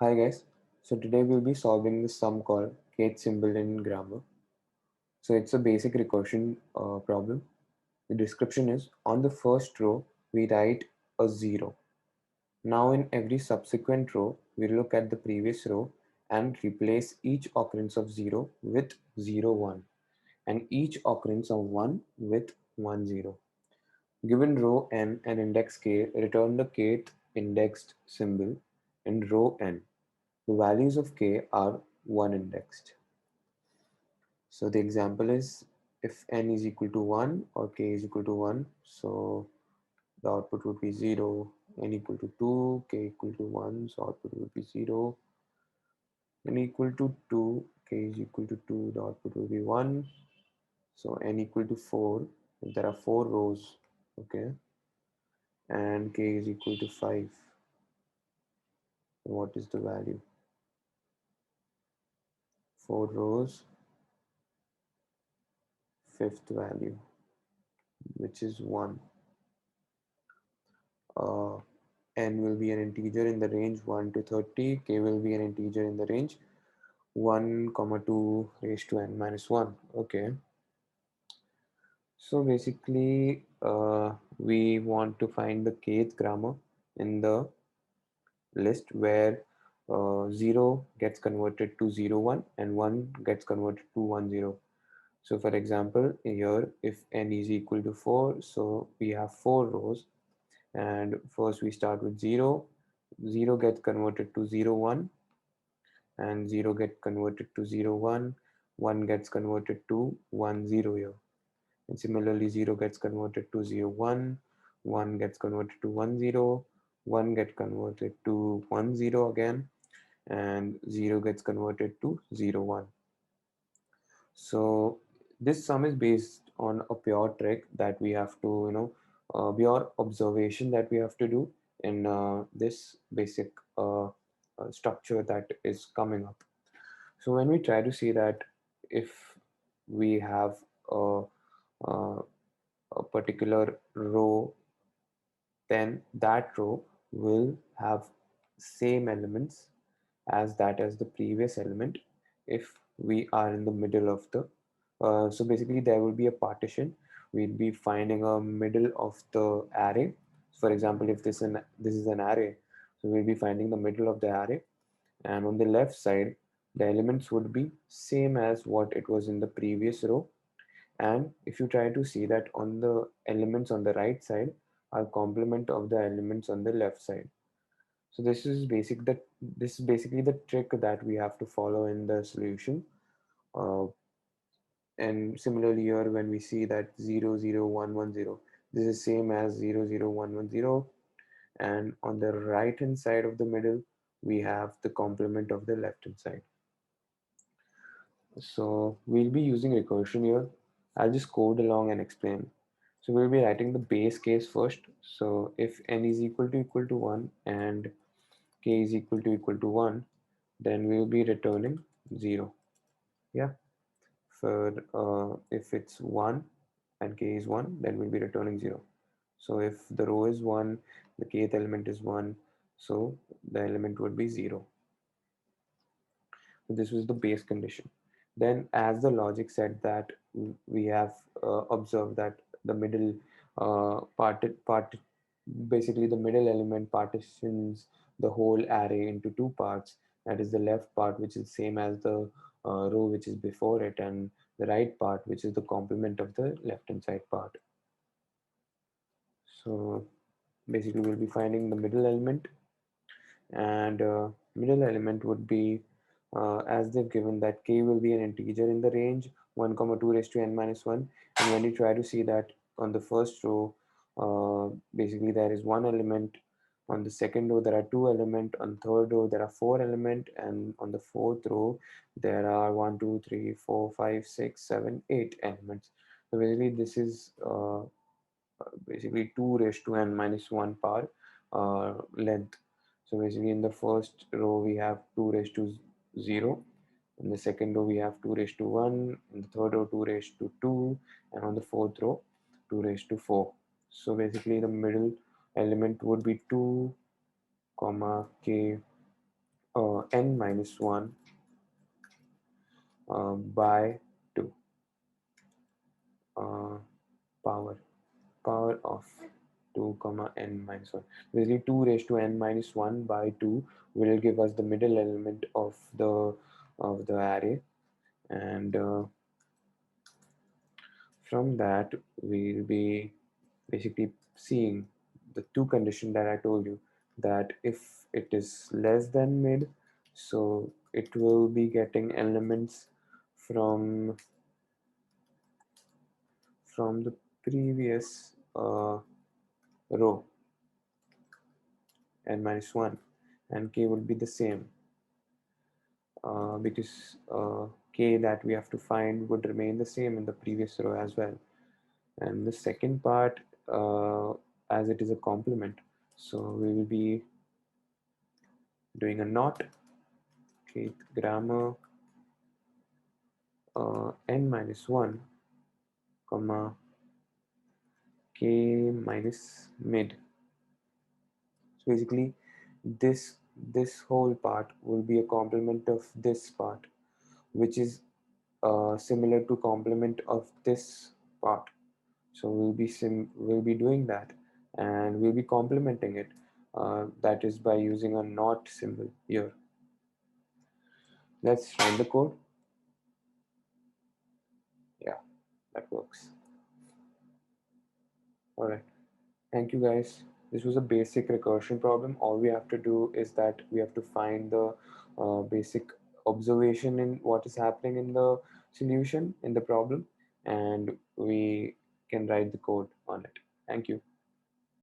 Hi guys, so today we'll be solving the sum called Kate symbol in grammar. So it's a basic recursion problem. The description is on the first row we write a 0. Now in every subsequent row we look at the previous row and replace each occurrence of 0 with 0, 1 and each occurrence of 1 with 1, 0. Given row n and index k, return the kth indexed symbol in row n. The values of k are 1 indexed. So the example is if n is equal to 1 or k is equal to 1, so the output would be 0, n equal to 2, k equal to 1, so output would be 0, n equal to 2, k is equal to 2, the output will be 1, so n equal to 4, if there are 4 rows, okay, and k is equal to 5, what is the value? 4 rows, fifth value, which is 1. uh, n will be an integer in the range 1 to 30, k will be an integer in the range 1 comma 2 raised to n minus 1. Okay, so basically we want to find the kth grammar in the list where 0 gets converted to 0 1 and 1 gets converted to 1 0. So for example here if n is equal to 4, so we have 4 rows and first we start with 0, 0 gets converted to 0 1 and 0 get converted to 0 1, 1 gets converted to 1 0 here, and similarly 0 gets converted to 0 1, 1 gets converted to 1 0, 1 get converted to 1 0 again, and 0 gets converted to 0 1. So this sum is based on a pure trick that we have to, pure observation that we have to do in this basic structure that is coming up. So when we try to see that if we have a, a, a particular row, then that row will have same elements as the previous element if we are in the middle of the so basically there will be a partition. We'll be finding a middle of the array. For example, if this is an array, so we'll be finding the middle of the array, and on the left side the elements would be same as what it was in the previous row, and if you try to see that on the elements on the right side are complement of the elements on the left side. So this is basically the trick that we have to follow in the solution. Uh, and similarly here when we see that 0 0 1 1 0, this is same as 0 0 1 1 0, and on the right hand side of the middle we have the complement of the left hand side. So we'll be using recursion here. I'll just code along and explain. So we'll be writing the base case first. So if n is equal to 1 and k is equal to 1, then we'll be returning 0. Yeah. For if it's 1 and k is 1, then we'll be returning 0. So if the row is 1, the kth element is 1, so the element would be 0. So this was the base condition. Then as the logic said that we have observed that the middle part basically the middle element partitions the whole array into two parts. That is the left part, which is same as the row which is before it, and the right part, which is the complement of the left hand side part. So basically we'll be finding the middle element, and middle element would be as they've given that k will be an integer in the range 1 comma 2 raised to n minus 1, and when you try to see that on the first row basically there is one element, on the second row there are two element, on third row there are four element, and on the fourth row there are 1 2 3 4 5 6 7 8 elements. So basically this is basically 2 raised to n minus 1 power length. So basically in the first row we have 2 raised to 0, in the second row we have 2 raised to 1, in the third row 2 raised to 2, and on the fourth row 2 raised to 4. So basically the middle element would be 2 comma k n minus 1 by 2 uh, power of 2 comma n minus 1. Basically 2 raised to n minus 1 by 2 will give us the middle element of the array, and from that we'll be basically seeing the two condition that I told you, that if it is less than mid, so it will be getting elements from the previous row n minus 1, and k would be the same, because k that we have to find would remain the same in the previous row as well. And the second part, as it is a complement, so we will be doing a not kth grammar n minus 1 comma k minus mid. So basically this whole part will be a complement of this part, which is similar to complement of this part. So we'll be doing that, and we'll be complementing it. That is by using a not symbol here. Let's run the code. Yeah, that works. All right. Thank you guys. This was a basic recursion problem. All we have to do is that we have to find the basic observation in what is happening in the solution in the problem, and we can write the code on it. Thank you.